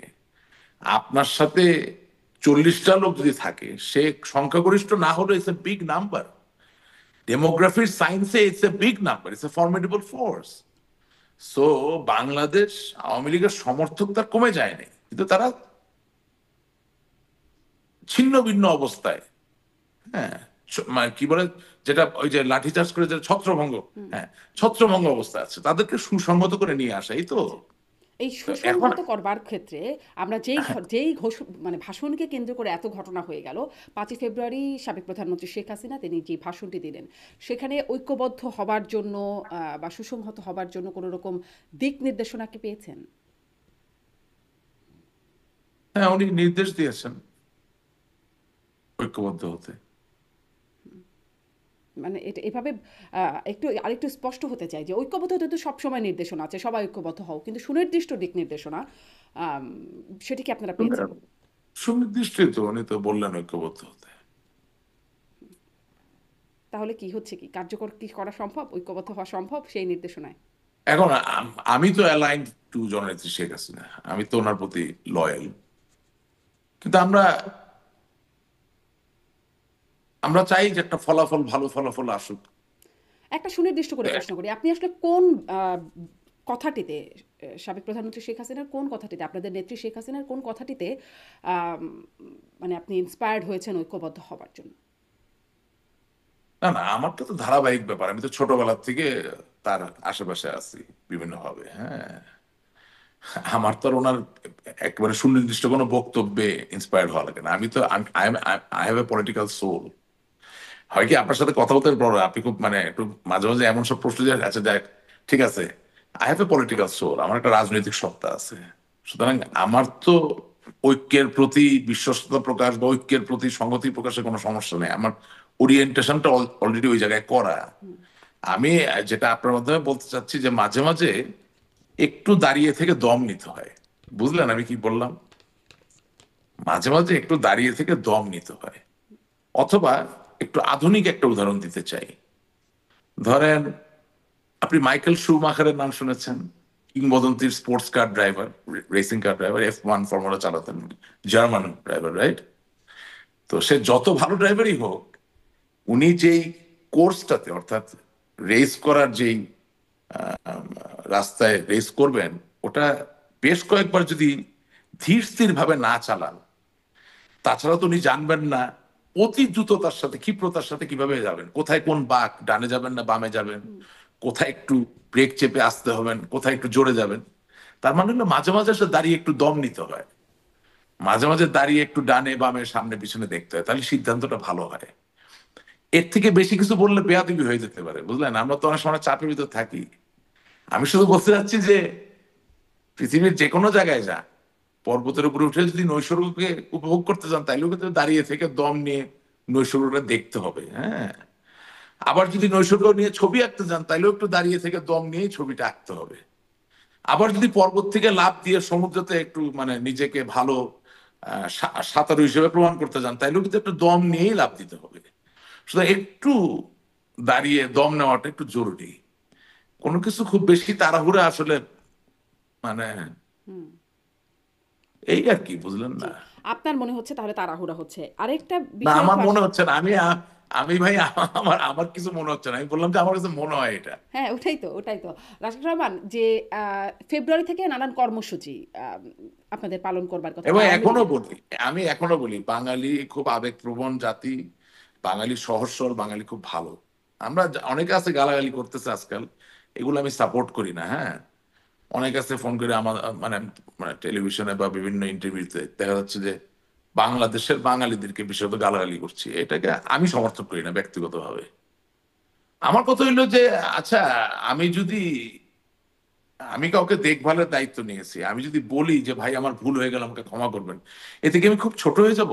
আপনার সাথে 40টা লোক যদি থাকে, সে সংখ্যাগরিষ্ঠ না হলে ইটস এ বিগ নাম্বার। ডেমোগ্রাফির সায়েন্সে it's a big number, it's a formidable force. So Bangladesh Awami লীগের সমর্থক তার কমে যায়নি, কিন্তু তারা ছিন্ন ভিন্ন অবস্থায়, হ্যাঁ, মানে কি বলে যেটা, ওই যে লাঠিচার্জ করে যে ছত্রভঙ্গ, হ্যাঁ, ছত্রভঙ্গ অবস্থা আছে, তাদেরকে সুসংগত করে নিয়ে আসা, এই তো। এই তো এখন সুসংহত করবার ক্ষেত্রে আমরা মানে ভাষণকে কেন্দ্র করে এত ঘটনা হয়ে গেল। 5ই ফেব্রুয়ারি সাবেক প্রধানমন্ত্রী শেখ হাসিনা তিনি যে ভাষণটি দিলেন, সেখানে ঐক্যবদ্ধ হবার জন্য বা সুসংহত হবার জন্য কোনো রকম দিক নির্দেশনা কি পেয়েছেন? হ্যাঁ, উনি নির্দেশ দিয়েছেন ঐক্যবদ্ধ হতে। মানে এটা এভাবে একটু আরেকটু স্পষ্ট হতে চাই যে ঐক্যবদ্ধ হতে তো সবসময় নির্দেশনা আছে, সবাই ঐক্যবদ্ধ হও, কিন্তু সুনির্দিষ্ট দিক নির্দেশনা আম, সেটি কি আপনারা পেয়েছেন? সুনির্দিষ্টই তো, উনি তো বললেন ঐক্যবদ্ধ হতে। তাহলে কি হচ্ছে, কি কার্যকর কি করা সম্ভব, ঐক্যবদ্ধ হওয়া সম্ভব সেই নির্দেশনায়? এখন আমি তো অ্যালাইন্ড টু জননেত্রী শেখ হাসিনা, আমি তো ওনার প্রতি লয়াল। কিন্তু আমরা আমরা চাই যে একটা ফলাফল, ভালো ফলাফল আসুক। একটা সুনির্দিষ্ট করে প্রশ্ন করি, আপনি আসলে কোন কথাটিতে, সাবেক প্রধানমন্ত্রী শেখ হাসিনার কোন কথাটিতে, আপনাদের নেত্রী শেখ হাসিনার কোন কথাটিতে আম, মানে আপনি ইন্সপায়ার্ড হয়েছেন ঐক্যবদ্ধ হবার জন্য? না না, আমার তো ধারাবাহিক ব্যাপার, আমি তো ছোটবেলা থেকে তার আশেপাশে আছি বিভিন্ন ভাবে। হ্যাঁ, আমার তো আর ওনার একেবারে সুনির্দিষ্ট কোনো বক্তব্যে ইন্সপায়ার্ড হওয়া লাগে না। আমি তো I have a political soul. হয় কি, আপনার সাথে কথা বলতে বড় আপনি খুব মানে একটু মাঝে মাঝে এমন সব প্রশ্ন যে আচ্ছা দেখ, ঠিক আছে, I have a political soul, আমার একটা রাজনৈতিক সত্তা আছে। সুতরাং আমার তো ঐক্যের প্রতি বিশ্বস্ততা প্রকাশ বা ঐক্যের প্রতি সংহতি প্রকাশের কোনো সমস্যা নেই। আমার ওরিয়েন্টেশনটা অলরেডি ওই জায়গায় করা। আমি যেটা আপনার মাধ্যমে বলতে চাচ্ছি যে মাঝে মাঝে একটু দাঁড়িয়ে থেকে দম নিতে হয়। বুঝলেন আমি কি বললাম? মাঝে মাঝে একটু দাঁড়িয়ে থেকে দম নিতে হয়। অথবা একটু আধুনিক একটা উদাহরণ দিতে চাই। ধরেন, আপনি মাইকেল শুমাখারের নাম শুনেছেন? কিংবদন্তির sports car driver, racing car driver, F1 formula চালাতেন, জার্মান ড্রাইভার, রাইট? তো সে যত ভালো ড্রাইভারই হোক, উনি যেই কোর্সটাতে, অর্থাৎ রেস করার যেই রাস্তায় রেস করবেন, ওটা বেশ কয়েকবার যদি ধীর স্থির ভাবে না চালান, তাছাড়া তো উনি জানবেন না অতি দ্রুততার সাথে, ক্ষিপ্রতার সাথে কিভাবে যাবেন, কোথায় কোন বাঁক, ডানে যাবেন না বামে যাবেন, কোথায় একটু ব্রেক চেপে আসতে হবেন, কোথায় একটু জোরে যাবেন। তার মানে হলো মাঝে মাঝে সে দাঁড়িয়ে একটু দম নিতে হয়, মাঝে মাঝে দাঁড়িয়ে একটু ডানে বামে সামনে পিছনে দেখতে হয়, তাহলে সিদ্ধান্তটা ভালো হয়। এর থেকে বেশি কিছু বললে বেয়াদবি হয়ে যেতে পারে, বুঝলেন? আমরা তো অনেক সময় চাপের ভিতর থাকি। আমি শুধু বলতে চাচ্ছি যে পৃথিবীর যে কোনো জায়গায় যান, পর্বতের উপরে উঠে যদি নৈসর্গকে উপভোগ করতে চান, তাইলেও কিন্তু দাঁড়িয়ে থেকে দম নিয়ে নৈসর্গটা দেখতে হবে। হ্যাঁ, আবার যদি নৈসর্গ নিয়ে ছবি আঁকতে চান, তাইলেও একটু দাঁড়িয়ে থেকে দম নিয়েই ছবিটা আঁকতে হবে। আবার যদি পর্বত থেকে লাফ দিয়ে সমুদ্রতে একটু মানে নিজেকে ভালো সাঁতারু হিসেবে প্রমাণ করতে চান, তাইলেও কিন্তু একটু দম নিয়েই লাফ দিতে হবে। সুতরাং একটু দাঁড়িয়ে দম নেওয়াটা একটু জরুরি। কোনো কিছু খুব বেশি তাড়াহুড়া আসলে মানে এই আর কি, বুঝলেন জি, না? আপনার মনে হচ্ছে তাহলে তাড়াহুড়া হচ্ছে। আরেকটা না, বিষয় আমার একটু মনে হচ্ছে না। আমি ভাই, আমার আমার কিছু মনে হচ্ছে না, আমি বললাম যে আমার কাছে মনে হয় এটা। হ্যাঁ, ওটাই তো রাশিদ রহমান, যে ফেব্রুয়ারি থেকে নানান কর্মসূচি আপনাদের পালন করবার কথা, এবং বা আওয়ামী এখনো লীগের। বলি, আমি এখনো বলি, বাঙালি খুব আবেগপ্রবণ জাতি, বাঙালি সহজ সরল, বাঙালি খুব ভালো। আমরা অনেকে আছে গালাগালি করতেছে আজকাল, এগুলো আমি সাপোর্ট করি না। হ্যাঁ, অনেক আছে ফোন করে আমার মানে মানে টেলিভিশনে বা বিভিন্ন ইন্টারভিউতে দেখা যাচ্ছে যে বাংলাদেশের বাঙালিদেরকে বিশেষত গালাগালি করছি, এটাকে আমি সমর্থন করি না ব্যক্তিগতভাবে। আমার কথা হইলো যে আচ্ছা, আমি যদি আমি কাউকে দেখভালের দায়িত্ব নিয়েছি, আমি যদি বলি যে ভাই আমার ভুল হয়ে গেল, আমাকে ক্ষমা করবেন, এতে কি আমি খুব ছোট হয়ে যাব?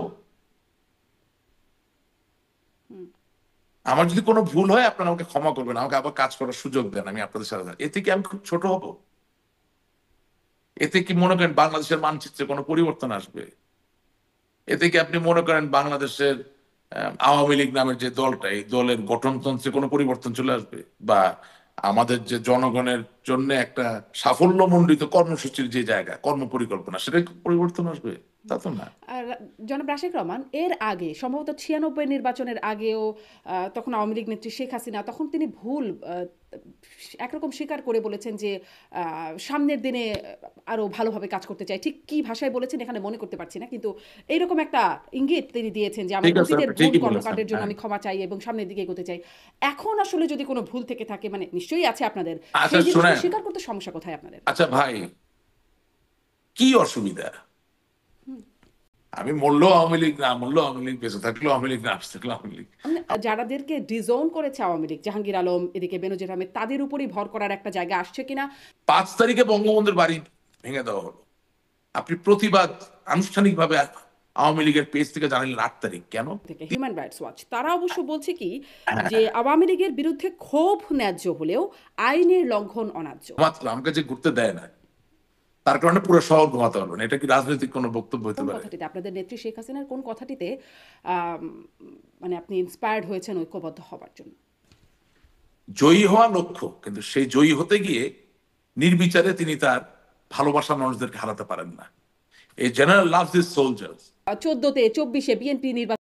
আমার যদি কোনো ভুল হয়, আপনারা আমাকে ক্ষমা করবেন, আমাকে আবার কাজ করার সুযোগ দেন, আমি আপনাদের সাথে থাকি। এতে কি আমি খুব ছোট হব? এতে কি মনে করেন বাংলাদেশের মানচিত্রে কোনো পরিবর্তন আসবে? এতে কি আপনি মনে করেন বাংলাদেশের আওয়ামী লীগ নামের যে দলটা, এই দলের গঠনতন্ত্রে কোনো পরিবর্তন চলে আসবে? বা আমাদের যে জনগণের জন্য একটা সাফল্যমণ্ডিত কর্মসূচির যে জায়গা, কর্ম পরিকল্পনা, সেটা কি পরিবর্তন আসবে? তা তো না। আর জনাব রাশেক রহমান, এর আগে সম্ভবত 96 নির্বাচনের আগেও তখন আওয়ামী লীগ নেত্রী শেখ হাসিনা, তখন তিনি ভুল একরকম স্বীকার করে বলেছেন যে সামনের দিনে আরো ভালোভাবে কাজ করতে চাই, ঠিক কি ভাষায় বলেছেন এখানে মনে করতে পারছি না, কিন্তু এইরকম একটা ইঙ্গিত তিনি দিয়েছেন যে আমার ঠিক আছে, অতীতের আপনি ভুল ঠিকই বলেছেন। কর্মকাণ্ডের জন্য হ্যাঁ, আমি ক্ষমা চাই এবং সামনের দিকে এগোতে চাই। এখন আসলে যদি কোনো ভুল থেকে থাকে, মানে নিশ্চয়ই আছে আপনাদের, আচ্ছা সেই জিনিসটা শুনেন, স্বীকার করতে সমস্যা কোথায় আপনাদের? আচ্ছা ভাই, কি অসুবিধা? আমি মরলেও আওয়ামী লীগ, না মরলেও আওয়ামী লীগ, বেঁচে থাকলেও আওয়ামী লীগ, না বেঁচে থাকলেও আওয়ামী লীগ। যারাদেরকে ডিজোন করেছে আওয়ামী লীগ, জাহাঙ্গীর আলম, এদিকে বেনজির আহমেদ, তাদের উপরই ভর করার একটা জায়গা আসছে কিনা? 5 তারিখে বঙ্গবন্ধুর বাড়ি ভেঙে দেওয়া হলো, আপনি প্রতিবাদ আনুষ্ঠানিকভাবে আওয়ামী লীগের পেজ থেকে জানালেন 8 তারিখ, কেন? থেকে হিউম্যান রাইটস ওয়াচ তারা অবশ্য বলছে কি যে আওয়ামী লীগের বিরুদ্ধে ক্ষোভ ন্যায্য হলেও আইনের লঙ্ঘন অন্যায্য। মাত্র আমাকে যে ঘুরতে দেয় না, তার কারণে পুরো শহর ঘুমাতে পারবে না, এটা কি রাজনৈতিক কোনো বক্তব্য হতে কোন পারে? কথাটিতে, আপনাদের নেত্রী শেখ হাসিনার কোন কথাটিতে আম, মানে আপনি ইন্সপায়ার্ড হয়েছেন ঐক্যবদ্ধ হবার জন্য? জয়ী হওয়া লক্ষ্য, কিন্তু সেই জয়ী হতে গিয়ে নির্বিচারে তিনি তার ভালোবাসার মানুষদেরকে হারাতে পারেন না। এই জেনারেল লাভস হিজ সোলজার্স। 14-তে 24-এ বিএনপি নির্বাচন